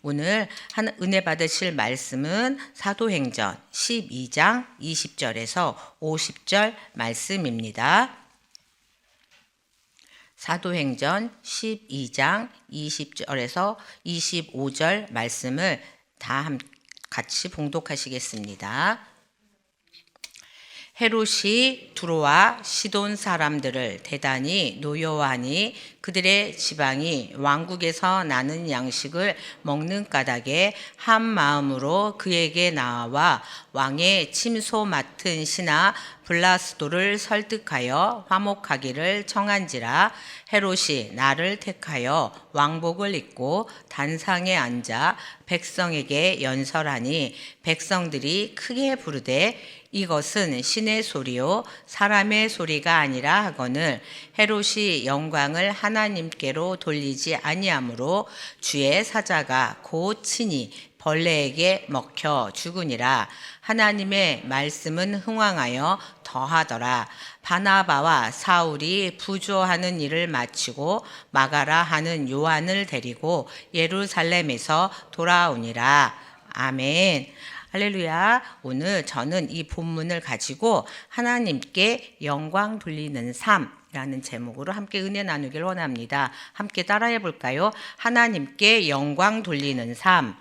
오늘 은혜 받으실 말씀은 사도행전 12장 20절에서 50절 말씀입니다. 사도행전 12장 20절에서 25절 말씀을 다 같이 봉독하시겠습니다. 헤롯이 두로와 시돈 사람들을 대단히 노여워하니 그들의 지방이 왕국에서 나는 양식을 먹는 까닭에 한 마음으로 그에게 나와 왕의 침소 맡은 신하 블라스도를 설득하여 화목하기를 청한지라. 헤롯이 나를 택하여 왕복을 입고 단상에 앉아 백성에게 연설하니 백성들이 크게 부르되 이것은 신의 소리요 사람의 소리가 아니라 하거늘 헤롯이 영광을 하나님께로 돌리지 아니하므로 주의 사자가 곧 친히 벌레에게 먹혀 죽으니라. 하나님의 말씀은 흥왕하여 더하더라. 바나바와 사울이 부조하는 일을 마치고 마가라 하는 요한을 데리고 예루살렘에서 돌아오니라. 아멘. 할렐루야. 오늘 저는 이 본문을 가지고 하나님께 영광 돌리는 삶이라는 제목으로 함께 은혜 나누기를 원합니다. 함께 따라해 볼까요? 하나님께 영광 돌리는 삶.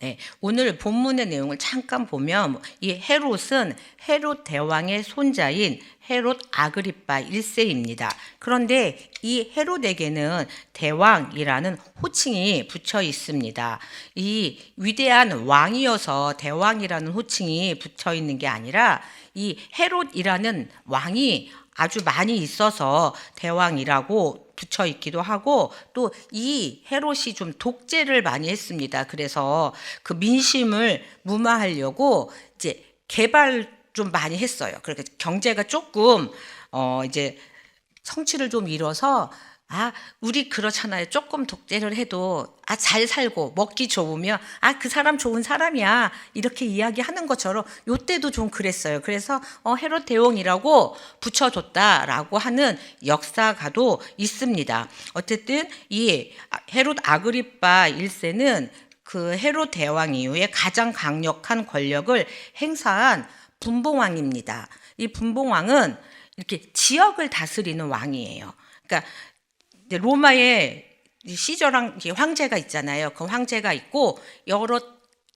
네, 오늘 본문의 내용을 잠깐 보면 이 헤롯은 헤롯 대왕의 손자인 헤롯 아그리파 1세입니다. 그런데 이 헤롯에게는 대왕이라는 호칭이 붙여 있습니다. 이 위대한 왕이어서 대왕이라는 호칭이 붙여 있는 게 아니라 이 헤롯이라는 왕이 아주 많이 있어서 대왕이라고 붙여 있기도 하고, 또 이 헤롯이 좀 독재를 많이 했습니다. 그래서 그 민심을 무마하려고 이제 개발 좀 많이 했어요. 그렇게 경제가 조금 이제 성취를 좀 이뤄서 우리 그렇잖아요. 조금 독재를 해도 잘 살고 먹기 좋으면 그 사람 좋은 사람이야 이렇게 이야기하는 것처럼 요때도 좀 그랬어요. 그래서 헤롯 대왕이라고 붙여줬다라고 하는 역사가도 있습니다. 어쨌든 이 헤롯 아그리파 1세는 그 헤롯 대왕 이후에 가장 강력한 권력을 행사한 분봉왕입니다. 이 분봉왕은 이렇게 지역을 다스리는 왕이에요. 그러니까 로마에 시저랑 황제가 있잖아요. 그 황제가 있고 여러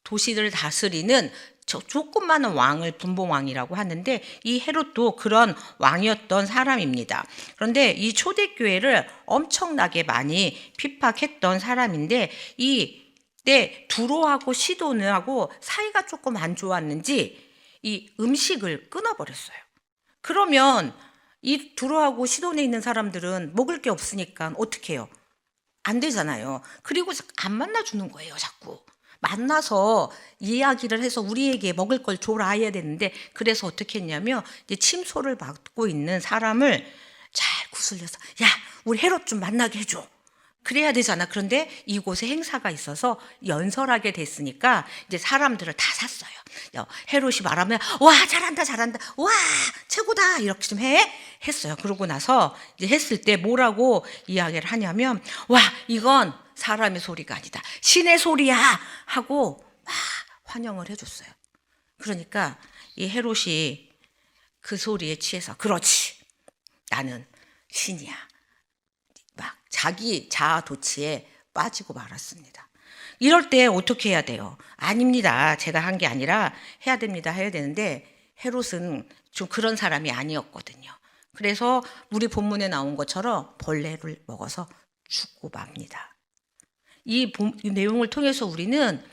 도시를 다스리는 조그마한 왕을 분봉왕이라고 하는데 이 헤롯도 그런 왕이었던 사람입니다. 그런데 이 초대교회를 엄청나게 많이 핍박했던 사람인데 이때 두로하고 시돈하고 사이가 조금 안 좋았는지 이 음식을 끊어버렸어요. 그러면 이 두로하고 시돈에 있는 사람들은 먹을 게 없으니까 어떻게 해요? 안 되잖아요. 그리고 안 만나주는 거예요. 자꾸 만나서 이야기를 해서 우리에게 먹을 걸 줘라야 되는데, 그래서 어떻게 했냐면 이제 침소를 맡고 있는 사람을 잘 구슬려서 야 우리 헤롯 좀 만나게 해줘. 그래야 되잖아. 그런데 이곳에 행사가 있어서 연설하게 됐으니까 이제 사람들을 다 샀어요. 헤롯이 말하면 와 잘한다 와 최고다 이렇게 좀 했어요. 그러고 나서 이제 했을 때 뭐라고 이야기를 하냐면 와 이건 사람의 소리가 아니다 신의 소리야 하고 막 환영을 해줬어요. 그러니까 이 헤롯이 그 소리에 취해서 그렇지 나는 신이야 막 자기 자아 도취에 빠지고 말았습니다. 이럴 때 어떻게 해야 돼요? 아닙니다. 제가 한 게 아니라 해야 됩니다. 해야 되는데 헤롯은 좀 그런 사람이 아니었거든요. 그래서 우리 본문에 나온 것처럼 벌레를 먹어서 죽고 맙니다. 이 내용을 통해서 우리는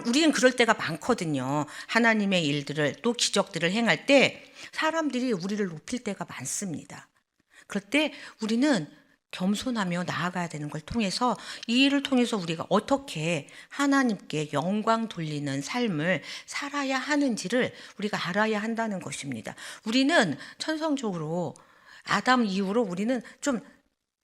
우리는 그럴 때가 많거든요. 하나님의 일들을 또 기적들을 행할 때 사람들이 우리를 높일 때가 많습니다. 그럴 때 우리는 겸손하며 나아가야 되는 걸 통해서 이 일을 통해서 우리가 어떻게 하나님께 영광 돌리는 삶을 살아야 하는지를 우리가 알아야 한다는 것입니다. 우리는 천성적으로 아담 이후로 우리는 좀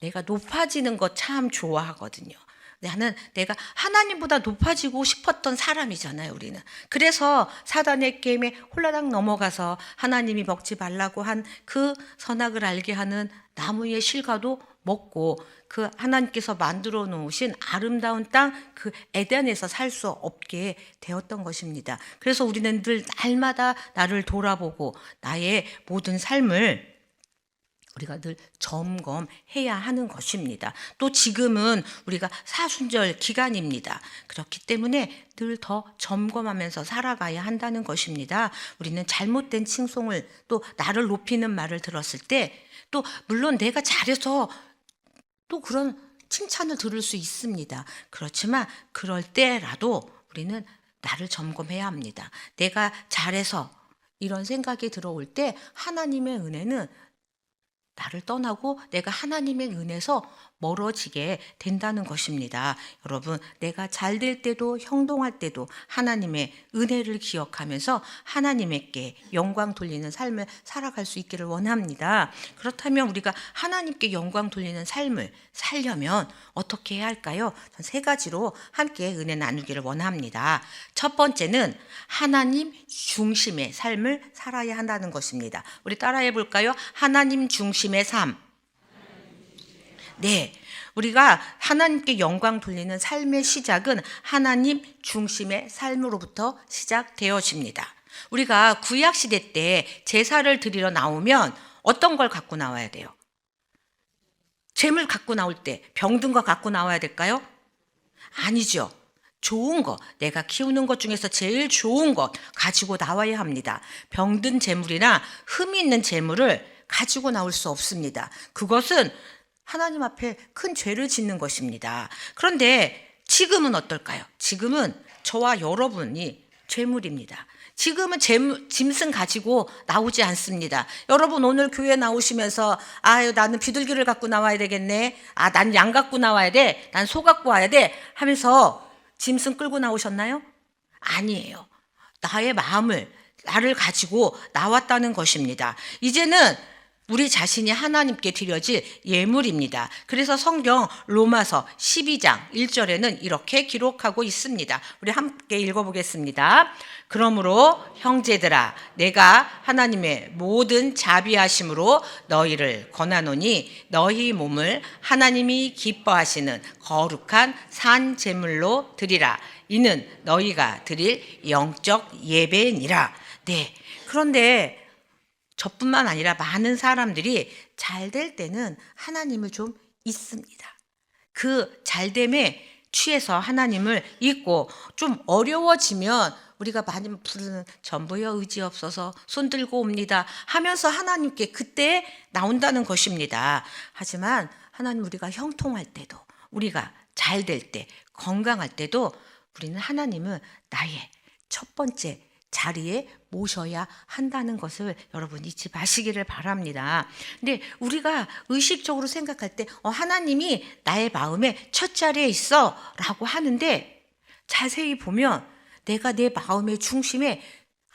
내가 높아지는 것 참 좋아하거든요. 나는 내가 하나님보다 높아지고 싶었던 사람이잖아요, 우리는. 그래서 사단의 게임에 홀라당 넘어가서 하나님이 먹지 말라고 한 그 선악을 알게 하는 나무의 실과도 먹고 그 하나님께서 만들어 놓으신 아름다운 땅 그 에덴에서 살 수 없게 되었던 것입니다. 그래서 우리는 늘 날마다 나를 돌아보고 나의 모든 삶을 우리가 늘 점검해야 하는 것입니다. 또 지금은 우리가 사순절 기간입니다. 그렇기 때문에 늘 더 점검하면서 살아가야 한다는 것입니다. 우리는 잘못된 칭송을 또 나를 높이는 말을 들었을 때 또 물론 내가 잘해서 또 그런 칭찬을 들을 수 있습니다. 그렇지만 그럴 때라도 우리는 나를 점검해야 합니다. 내가 잘해서 이런 생각이 들어올 때 하나님의 은혜는 나를 떠나고 내가 하나님의 은혜에서 멀어지게 된다는 것입니다. 여러분, 내가 잘 될 때도 형통할 때도 하나님의 은혜를 기억하면서 하나님께 영광 돌리는 삶을 살아갈 수 있기를 원합니다. 그렇다면 우리가 하나님께 영광 돌리는 삶을 살려면 어떻게 해야 할까요? 전 세 가지로 함께 은혜 나누기를 원합니다. 첫 번째는 하나님 중심의 삶을 살아야 한다는 것입니다. 우리 따라해 볼까요? 하나님 중심의 삶. 네, 우리가 하나님께 영광 돌리는 삶의 시작은 하나님 중심의 삶으로부터 시작되어집니다. 우리가 구약시대 때 제사를 드리러 나오면 어떤 걸 갖고 나와야 돼요? 재물 갖고 나올 때 병든 거 갖고 나와야 될까요? 아니죠. 좋은 거, 내가 키우는 것 중에서 제일 좋은 것 가지고 나와야 합니다. 병든 재물이나 흠이 있는 재물을 가지고 나올 수 없습니다. 그것은 하나님 앞에 큰 죄를 짓는 것입니다. 그런데 지금은 어떨까요? 지금은 저와 여러분이 죄물입니다. 지금은 짐승 가지고 나오지 않습니다. 여러분 오늘 교회 나오시면서 아유 나는 비둘기를 갖고 나와야 되겠네. 아 난 양 갖고 나와야 돼. 난 소 갖고 와야 돼. 하면서 짐승 끌고 나오셨나요? 아니에요. 나의 마음을 나를 가지고 나왔다는 것입니다. 이제는 우리 자신이 하나님께 드려질 예물입니다. 그래서 성경 로마서 12장 1절에는 이렇게 기록하고 있습니다. 우리 함께 읽어보겠습니다. 그러므로 형제들아 내가 하나님의 모든 자비하심으로 너희를 권하노니 너희 몸을 하나님이 기뻐하시는 거룩한 산 제물로 드리라. 이는 너희가 드릴 영적 예배니라. 네. 그런데 저뿐만 아니라 많은 사람들이 잘 될 때는 하나님을 좀 잊습니다. 그 잘됨에 취해서 하나님을 잊고 좀 어려워지면 우리가 많이 부르는 전부여 의지 없어서 손 들고 옵니다 하면서 하나님께 그때 나온다는 것입니다. 하지만 하나님 우리가 형통할 때도 우리가 잘 될 때 건강할 때도 우리는 하나님은 나의 첫 번째 자리에 모셔야 한다는 것을 여러분 잊지 마시기를 바랍니다. 근데 우리가 의식적으로 생각할 때 하나님이 나의 마음의 첫 자리에 있어 라고 하는데 자세히 보면 내가 내 마음의 중심에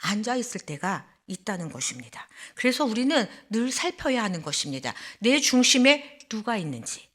앉아 있을 때가 있다는 것입니다. 그래서 우리는 늘 살펴야 하는 것입니다. 내 중심에 누가 있는지,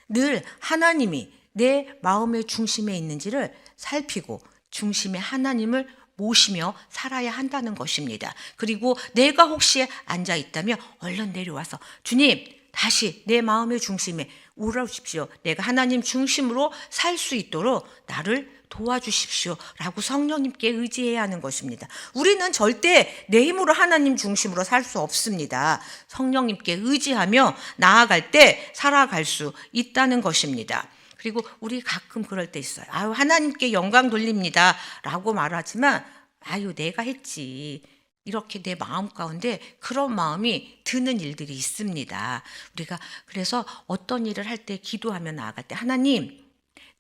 늘 하나님이 내 마음의 중심에 있는지를 살피고 중심에 하나님을 모시며 살아야 한다는 것입니다. 그리고 내가 혹시 앉아 있다면 얼른 내려와서 주님 다시 내 마음의 중심에 오라오십시오. 내가 하나님 중심으로 살 수 있도록 나를 도와주십시오 라고 성령님께 의지해야 하는 것입니다. 우리는 절대 내 힘으로 하나님 중심으로 살 수 없습니다. 성령님께 의지하며 나아갈 때 살아갈 수 있다는 것입니다. 그리고 우리 가끔 그럴 때 있어요. 아유 하나님께 영광 돌립니다 라고 말하지만 아유 내가 했지 이렇게 내 마음 가운데 그런 마음이 드는 일들이 있습니다. 우리가 그래서 어떤 일을 할 때 기도하며 나아갈 때 하나님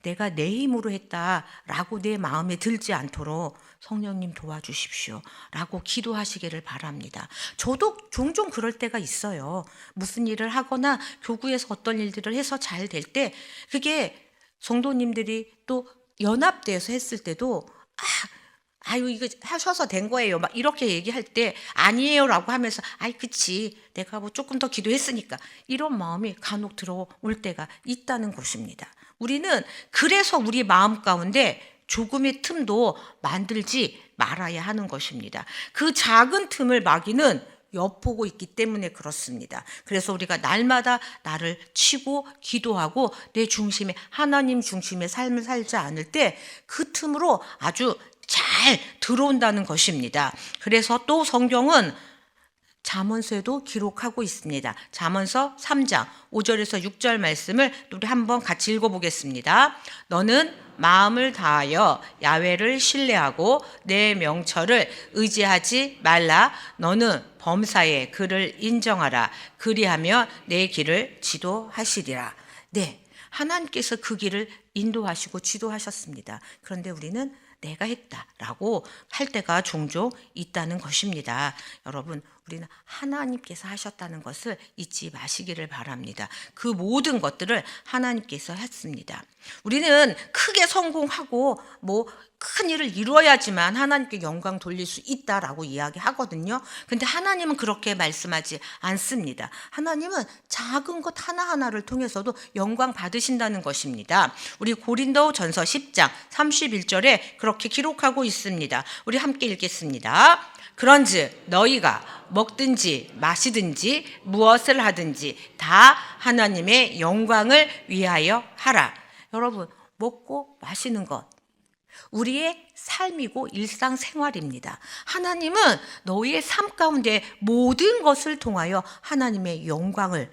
내가 내 힘으로 했다라고 내 마음에 들지 않도록 성령님 도와주십시오 라고 기도하시기를 바랍니다. 저도 종종 그럴 때가 있어요. 무슨 일을 하거나 교구에서 어떤 일들을 해서 잘 될 때 그게 성도님들이 또 연합대에서 했을 때도 아유 이거 하셔서 된 거예요 막 이렇게 얘기할 때 아니에요 라고 하면서 아이 그치 내가 뭐 조금 더 기도했으니까 이런 마음이 간혹 들어올 때가 있다는 것입니다. 우리는 그래서 우리 마음 가운데 조금의 틈도 만들지 말아야 하는 것입니다. 그 작은 틈을 마귀는 엿보고 있기 때문에 그렇습니다. 그래서 우리가 날마다 나를 치고 기도하고 내 중심에 하나님 중심의 삶을 살지 않을 때 그 틈으로 아주 잘 들어온다는 것입니다. 그래서 또 성경은 잠언서에도 기록하고 있습니다. 잠언서 3장 5절에서 6절 말씀을 우리 한번 같이 읽어보겠습니다. 너는 마음을 다하여 야훼를 신뢰하고 내 명철을 의지하지 말라. 너는 범사에 그를 인정하라. 그리하며 내 길을 지도하시리라. 네, 하나님께서 그 길을 인도하시고 지도하셨습니다. 그런데 우리는 내가 했다라고 할 때가 종종 있다는 것입니다. 여러분, 우리는 하나님께서 하셨다는 것을 잊지 마시기를 바랍니다. 그 모든 것들을 하나님께서 했습니다. 우리는 크게 성공하고 큰 일을 이루어야지만 하나님께 영광 돌릴 수 있다라고 이야기하거든요. 근데 하나님은 그렇게 말씀하지 않습니다. 하나님은 작은 것 하나하나를 통해서도 영광 받으신다는 것입니다. 우리 고린도전서 10장 31절에 그렇게 기록하고 있습니다. 우리 함께 읽겠습니다. 그런즉 너희가 먹든지 마시든지 무엇을 하든지 다 하나님의 영광을 위하여 하라. 여러분, 먹고 마시는 것 우리의 삶이고 일상생활입니다. 하나님은 너희의 삶 가운데 모든 것을 통하여 하나님의 영광을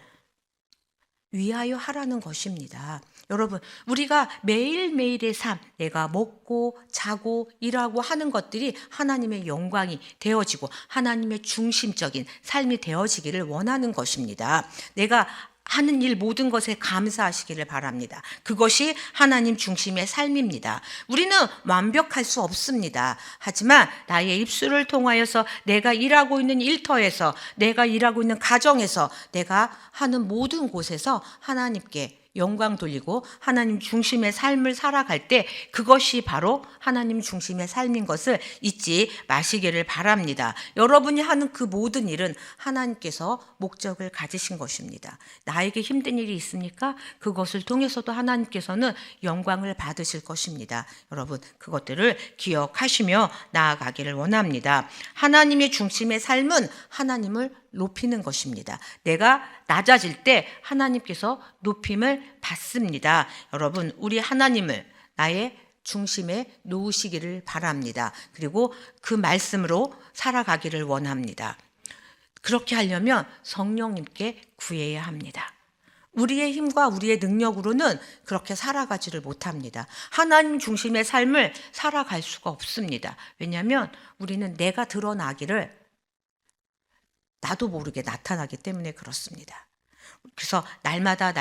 위하여 하라는 것입니다. 여러분, 우리가 매일매일의 삶, 내가 먹고 자고 일하고 하는 것들이 하나님의 영광이 되어지고 하나님의 중심적인 삶이 되어지기를 원하는 것입니다. 내가 하는 일 모든 것에 감사하시기를 바랍니다. 그것이 하나님 중심의 삶입니다. 우리는 완벽할 수 없습니다. 하지만 나의 입술을 통하여서 내가 일하고 있는 일터에서, 내가 일하고 있는 가정에서, 내가 하는 모든 곳에서 하나님께 영광 돌리고 하나님 중심의 삶을 살아갈 때 그것이 바로 하나님 중심의 삶인 것을 잊지 마시기를 바랍니다. 여러분이 하는 그 모든 일은 하나님께서 목적을 가지신 것입니다. 나에게 힘든 일이 있습니까? 그것을 통해서도 하나님께서는 영광을 받으실 것입니다. 여러분, 그것들을 기억하시며 나아가기를 원합니다. 하나님의 중심의 삶은 하나님을 높이는 것입니다. 내가 낮아질 때 하나님께서 높임을 받습니다. 여러분, 우리 하나님을 나의 중심에 놓으시기를 바랍니다. 그리고 그 말씀으로 살아가기를 원합니다. 그렇게 하려면 성령님께 구해야 합니다. 우리의 힘과 우리의 능력으로는 그렇게 살아가지를 못합니다. 하나님 중심의 삶을 살아갈 수가 없습니다. 왜냐하면 우리는 내가 드러나기를 나도 모르게 나타나기 때문에 그렇습니다. 그래서 날마다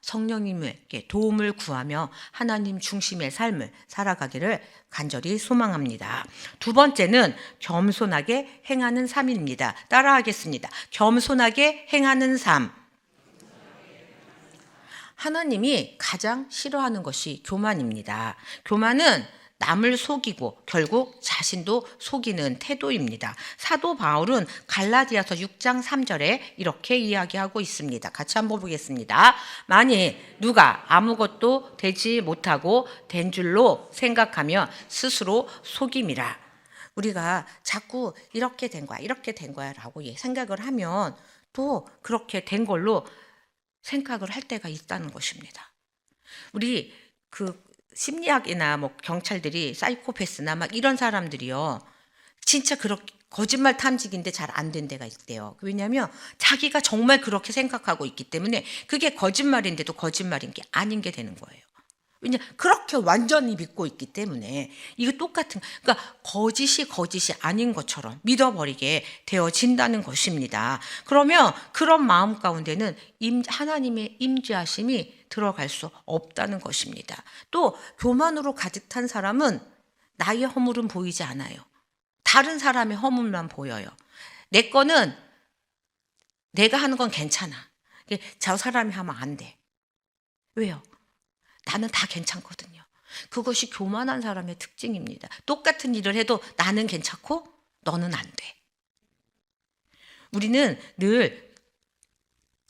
성령님께 도움을 구하며 하나님 중심의 삶을 살아가기를 간절히 소망합니다. 두 번째는 겸손하게 행하는 삶입니다. 따라하겠습니다. 겸손하게 행하는 삶. 하나님이 가장 싫어하는 것이 교만입니다. 교만은 남을 속이고 결국 자신도 속이는 태도입니다. 사도 바울은 갈라디아서 6장 3절에 이렇게 이야기하고 있습니다. 같이 한번 보겠습니다. 만일 누가 아무것도 되지 못하고 된 줄로 생각하며 스스로 속임이라. 우리가 자꾸 이렇게 된 거야 라고 생각을 하면 또 그렇게 된 걸로 생각을 할 때가 있다는 것입니다. 우리 심리학이나 경찰들이 사이코패스나 이런 사람들이요, 진짜 그렇게 거짓말 탐지기인데 잘 안 된 데가 있대요. 왜냐하면 자기가 정말 그렇게 생각하고 있기 때문에 그게 거짓말인데도 거짓말인 게 아닌 게 되는 거예요. 왜냐, 그렇게 완전히 믿고 있기 때문에 이거 똑같은, 그러니까 거짓이 아닌 것처럼 믿어버리게 되어진다는 것입니다. 그러면 그런 마음 가운데는 하나님의 임재하심이 들어갈 수 없다는 것입니다. 또 교만으로 가득 찬 사람은 나의 허물은 보이지 않아요. 다른 사람의 허물만 보여요. 내 거는 내가 하는 건 괜찮아. 저 사람이 하면 안 돼. 왜요? 나는 다 괜찮거든요. 그것이 교만한 사람의 특징입니다. 똑같은 일을 해도 나는 괜찮고 너는 안 돼. 우리는 늘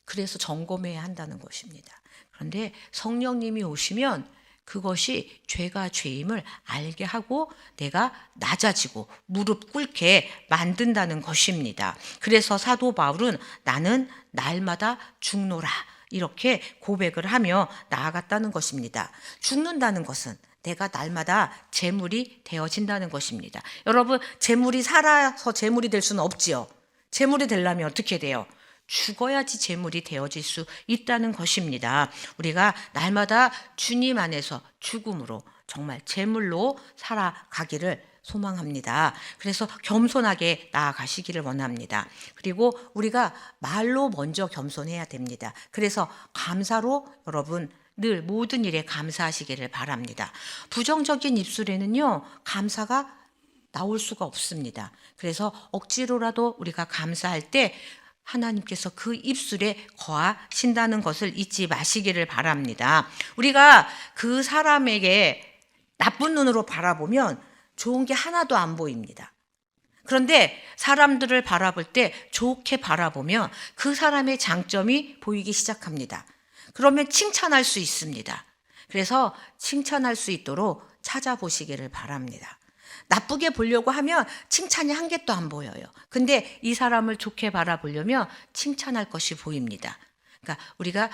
그래서 점검해야 한다는 것입니다. 그런데 성령님이 오시면 그것이 죄가 죄임을 알게 하고 내가 낮아지고 무릎 꿇게 만든다는 것입니다. 그래서 사도 바울은 나는 날마다 죽노라 이렇게 고백을 하며 나아갔다는 것입니다. 죽는다는 것은 내가 날마다 재물이 되어진다는 것입니다. 여러분, 재물이 살아서 재물이 될 수는 없지요. 재물이 되려면 어떻게 돼요? 죽어야지 재물이 되어질 수 있다는 것입니다. 우리가 날마다 주님 안에서 죽음으로 정말 재물로 살아가기를 소망합니다. 그래서 겸손하게 나아가시기를 원합니다. 그리고 우리가 말로 먼저 겸손해야 됩니다. 그래서 감사로 여러분 늘 모든 일에 감사하시기를 바랍니다. 부정적인 입술에는요, 감사가 나올 수가 없습니다. 그래서 억지로라도 우리가 감사할 때 하나님께서 그 입술에 거하신다는 것을 잊지 마시기를 바랍니다. 우리가 그 사람에게 나쁜 눈으로 바라보면 좋은 게 하나도 안 보입니다. 그런데 사람들을 바라볼 때 좋게 바라보면 그 사람의 장점이 보이기 시작합니다. 그러면 칭찬할 수 있습니다. 그래서 칭찬할 수 있도록 찾아보시기를 바랍니다. 나쁘게 보려고 하면 칭찬이 한 개도 안 보여요. 근데 이 사람을 좋게 바라보려면 칭찬할 것이 보입니다. 그러니까 우리가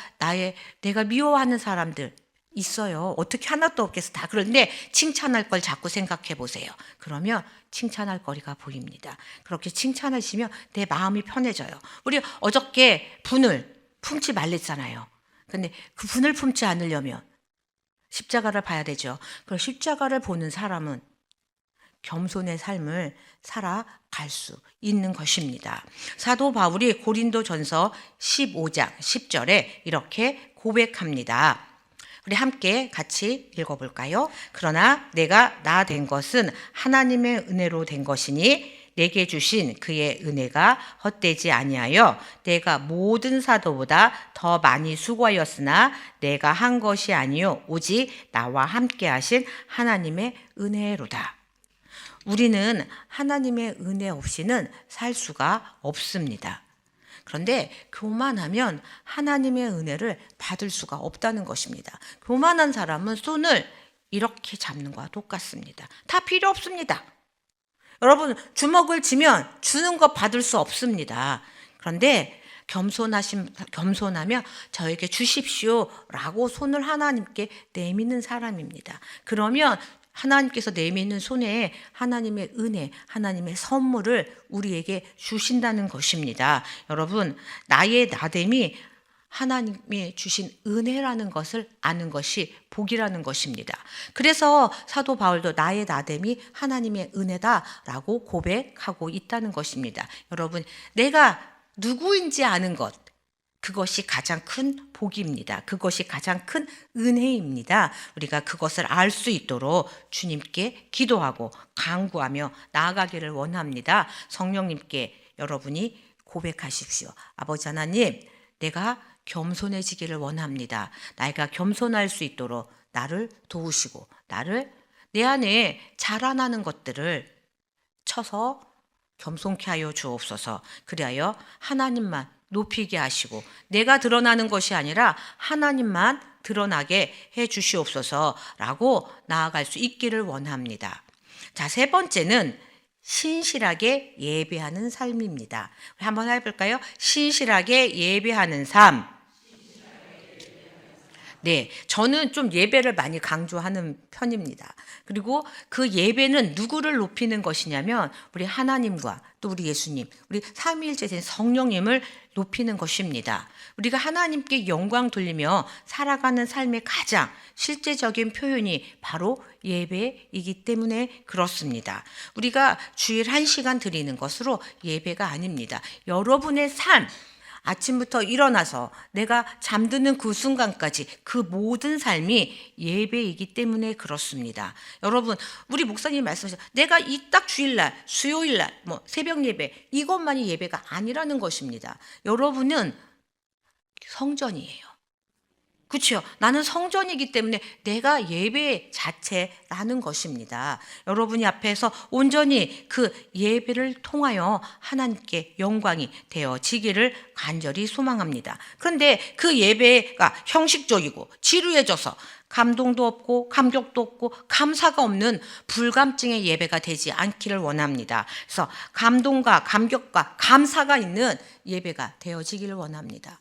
내가 미워하는 사람들 있어요. 어떻게 하나도 없겠어. 다 그런데 칭찬할 걸 자꾸 생각해 보세요. 그러면 칭찬할 거리가 보입니다. 그렇게 칭찬하시면 내 마음이 편해져요. 우리 어저께 분을 품지 말랬잖아요. 근데 그 분을 품지 않으려면 십자가를 봐야 되죠. 그럼 십자가를 보는 사람은 겸손의 삶을 살아갈 수 있는 것입니다. 사도 바울이 고린도전서 15장 10절에 이렇게 고백합니다. 우리 함께 같이 읽어볼까요? 그러나 내가 나 된 것은 하나님의 은혜로 된 것이니 내게 주신 그의 은혜가 헛되지 아니하여 내가 모든 사도보다 더 많이 수고하였으나 내가 한 것이 아니요 오직 나와 함께 하신 하나님의 은혜로다. 우리는 하나님의 은혜 없이는 살 수가 없습니다. 그런데 교만하면 하나님의 은혜를 받을 수가 없다는 것입니다. 교만한 사람은 손을 이렇게 잡는 거와 똑같습니다. 다 필요 없습니다. 여러분, 주먹을 쥐면 주는 거 받을 수 없습니다. 그런데 겸손하면 저에게 주십시오라고 손을 하나님께 내미는 사람입니다. 그러면 하나님께서 내미는 손에 하나님의 은혜, 하나님의 선물을 우리에게 주신다는 것입니다. 여러분, 나의 나됨이 하나님이 주신 은혜라는 것을 아는 것이 복이라는 것입니다. 그래서 사도 바울도 나의 나됨이 하나님의 은혜다라고 고백하고 있다는 것입니다. 여러분, 내가 누구인지 아는 것, 그것이 가장 큰 복입니다. 그것이 가장 큰 은혜입니다. 우리가 그것을 알 수 있도록 주님께 기도하고 간구하며 나아가기를 원합니다. 성령님께 여러분이 고백하십시오. 아버지 하나님, 내가 겸손해지기를 원합니다. 내가 겸손할 수 있도록 나를 도우시고 내 안에 자라나는 것들을 쳐서 겸손케 하여 주옵소서. 그리하여 하나님만 높이게 하시고 내가 드러나는 것이 아니라 하나님만 드러나게 해 주시옵소서라고 나아갈 수 있기를 원합니다. 자, 세 번째는 신실하게 예배하는 삶입니다. 우리 한번 해볼까요? 신실하게 예배하는 삶. 네, 저는 좀 예배를 많이 강조하는 편입니다. 그리고 그 예배는 누구를 높이는 것이냐면 우리 하나님과 또 우리 예수님, 우리 삼위일체 된 성령님을 높이는 것입니다. 우리가 하나님께 영광 돌리며 살아가는 삶의 가장 실제적인 표현이 바로 예배이기 때문에 그렇습니다. 우리가 주일 1시간 드리는 것으로 예배가 아닙니다. 여러분의 삶, 아침부터 일어나서 내가 잠드는 그 순간까지 그 모든 삶이 예배이기 때문에 그렇습니다. 여러분, 우리 목사님 말씀하셨죠. 내가 이 딱 주일날, 수요일날, 새벽 예배 이것만이 예배가 아니라는 것입니다. 여러분은 성전이에요. 그렇죠. 나는 성전이기 때문에 내가 예배 자체라는 것입니다. 여러분이 앞에서 온전히 그 예배를 통하여 하나님께 영광이 되어지기를 간절히 소망합니다. 그런데 그 예배가 형식적이고 지루해져서 감동도 없고 감격도 없고 감사가 없는 불감증의 예배가 되지 않기를 원합니다. 그래서 감동과 감격과 감사가 있는 예배가 되어지기를 원합니다.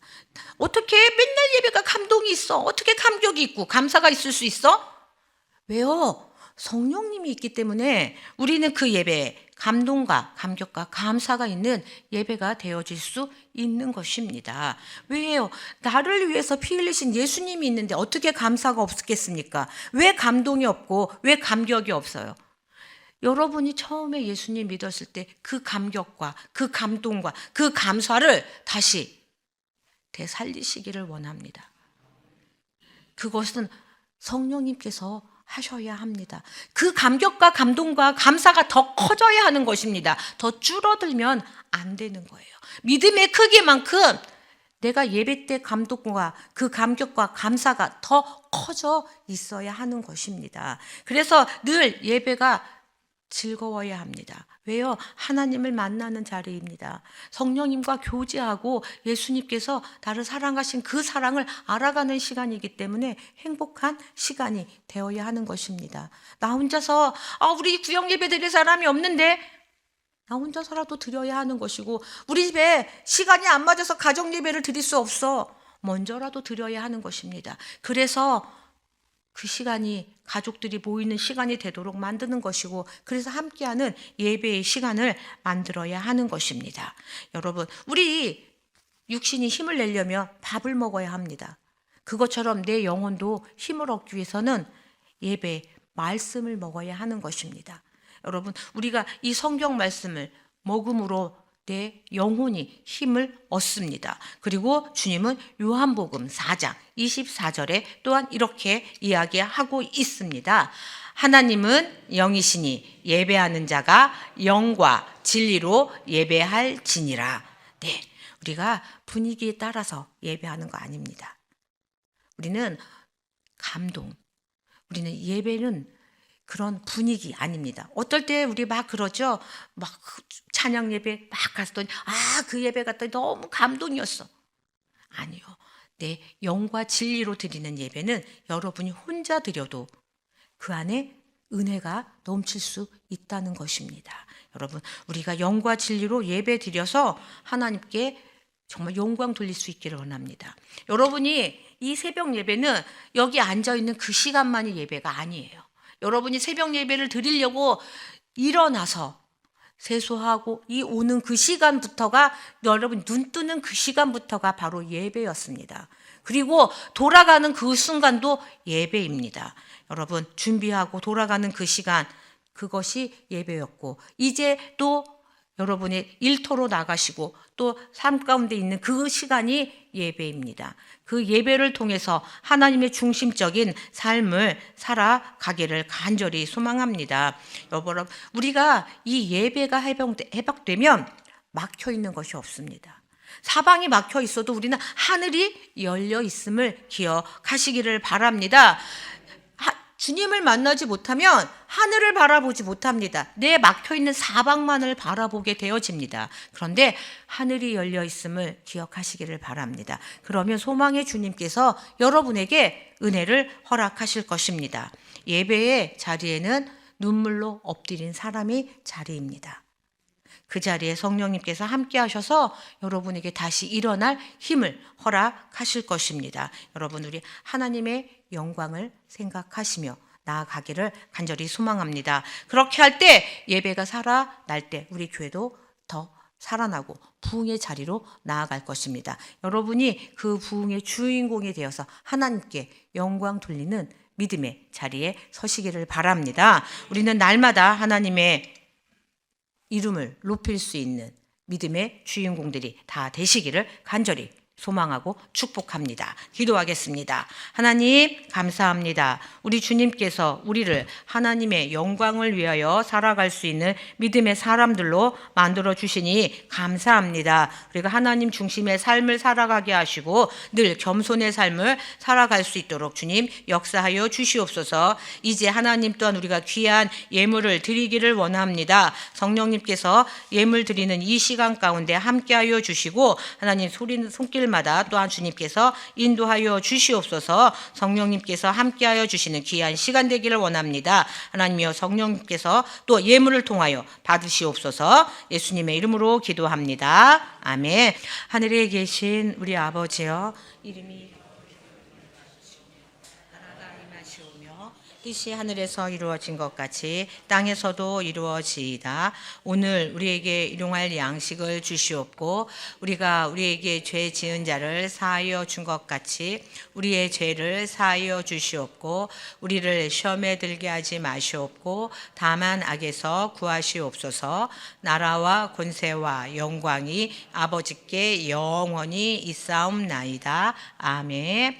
어떻게 맨날 예배가 감동이 있어? 어떻게 감격이 있고 감사가 있을 수 있어? 왜요? 성령님이 있기 때문에 우리는 그 예배에 감동과 감격과 감사가 있는 예배가 되어질 수 있는 것입니다. 왜요? 나를 위해서 피 흘리신 예수님이 있는데 어떻게 감사가 없겠습니까? 왜 감동이 없고 왜 감격이 없어요? 여러분이 처음에 예수님 믿었을 때 그 감격과 그 감동과 그 감사를 다시 되살리시기를 원합니다. 그것은 성령님께서 하셔야 합니다. 그 감격과 감동과 감사가 더 커져야 하는 것입니다. 더 줄어들면 안 되는 거예요. 믿음의 크기만큼 내가 예배 때 감동과 그 감격과 감사가 더 커져 있어야 하는 것입니다. 그래서 늘 예배가 즐거워야 합니다. 왜요? 하나님을 만나는 자리입니다. 성령님과 교제하고 예수님께서 나를 사랑하신 그 사랑을 알아가는 시간이기 때문에 행복한 시간이 되어야 하는 것입니다. 나 혼자서 우리 구역 예배 드릴 사람이 없는데 나 혼자서라도 드려야 하는 것이고, 우리 집에 시간이 안 맞아서 가정 예배를 드릴 수 없어. 먼저라도 드려야 하는 것입니다. 그래서 그 시간이 가족들이 모이는 시간이 되도록 만드는 것이고, 그래서 함께하는 예배의 시간을 만들어야 하는 것입니다. 여러분, 우리 육신이 힘을 내려면 밥을 먹어야 합니다. 그것처럼 내 영혼도 힘을 얻기 위해서는 예배, 말씀을 먹어야 하는 것입니다. 여러분, 우리가 이 성경 말씀을 먹음으로 내 영혼이 힘을 얻습니다. 그리고 주님은 요한복음 4장 24절에 또한 이렇게 이야기하고 있습니다. 하나님은 영이시니 예배하는 자가 영과 진리로 예배할지니라. 네, 우리가 분위기에 따라서 예배하는 거 아닙니다. 우리는 감동, 우리는 예배는 그런 분위기 아닙니다. 어떨 때 우리 막 그러죠. 막 찬양 예배 막 갔더니 그 예배 갔더니 너무 감동이었어. 아니요. 내 영과 진리로 드리는 예배는 여러분이 혼자 드려도 그 안에 은혜가 넘칠 수 있다는 것입니다. 여러분, 우리가 영과 진리로 예배 드려서 하나님께 정말 영광 돌릴 수 있기를 원합니다. 여러분이 이 새벽 예배는 여기 앉아있는 그 시간만이 예배가 아니에요. 여러분이 새벽 예배를 드리려고 일어나서 세수하고 이 오는 그 시간부터가, 여러분 눈 뜨는 그 시간부터가 바로 예배였습니다. 그리고 돌아가는 그 순간도 예배입니다. 여러분, 준비하고 돌아가는 그 시간, 그것이 예배였고, 이제 또 여러분의 일터로 나가시고 또 삶 가운데 있는 그 시간이 예배입니다. 그 예배를 통해서 하나님의 중심적인 삶을 살아가기를 간절히 소망합니다. 여러분, 우리가 이 예배가 회복되면 막혀 있는 것이 없습니다. 사방이 막혀 있어도 우리는 하늘이 열려 있음을 기억하시기를 바랍니다. 주님을 만나지 못하면 하늘을 바라보지 못합니다. 내 막혀있는 사방만을 바라보게 되어집니다. 그런데 하늘이 열려 있음을 기억하시기를 바랍니다. 그러면 소망의 주님께서 여러분에게 은혜를 허락하실 것입니다. 예배의 자리에는 눈물로 엎드린 사람이 자리입니다. 그 자리에 성령님께서 함께 하셔서 여러분에게 다시 일어날 힘을 허락하실 것입니다. 여러분, 우리 하나님의 영광을 생각하시며 나아가기를 간절히 소망합니다. 그렇게 할 때 예배가 살아날 때 우리 교회도 더 살아나고 부흥의 자리로 나아갈 것입니다. 여러분이 그 부흥의 주인공이 되어서 하나님께 영광 돌리는 믿음의 자리에 서시기를 바랍니다. 우리는 날마다 하나님의 이름을 높일 수 있는 믿음의 주인공들이 다 되시기를 간절히 소망하고 축복합니다. 기도하겠습니다. 하나님 감사합니다. 우리 주님께서 우리를 하나님의 영광을 위하여 살아갈 수 있는 믿음의 사람들로 만들어 주시니 감사합니다. 우리가 하나님 중심의 삶을 살아가게 하시고 늘 겸손의 삶을 살아갈 수 있도록 주님 역사하여 주시옵소서. 이제 하나님 또한 우리가 귀한 예물을 드리기를 원합니다. 성령님께서 예물 드리는 이 시간 가운데 함께하여 주시고 하나님 손길마다 또한 주님께서 인도하여 주시옵소서. 성령님께서 함께하여 주시는 귀한 시간 되기를 원합니다. 하나님이여 성령님께서 또 예물을 통하여 받으시옵소서. 예수님의 이름으로 기도합니다. 아멘. 하늘에 계신 우리 아버지여, 이름이 뜻이 하늘에서 이루어진 것 같이 땅에서도 이루어지이다. 오늘 우리에게 일용할 양식을 주시옵고 우리가 우리에게 죄 지은 자를 사하여 준 것 같이 우리의 죄를 사하여 주시옵고 우리를 시험에 들게 하지 마시옵고 다만 악에서 구하시옵소서. 나라와 권세와 영광이 아버지께 영원히 있사옵나이다. 아멘.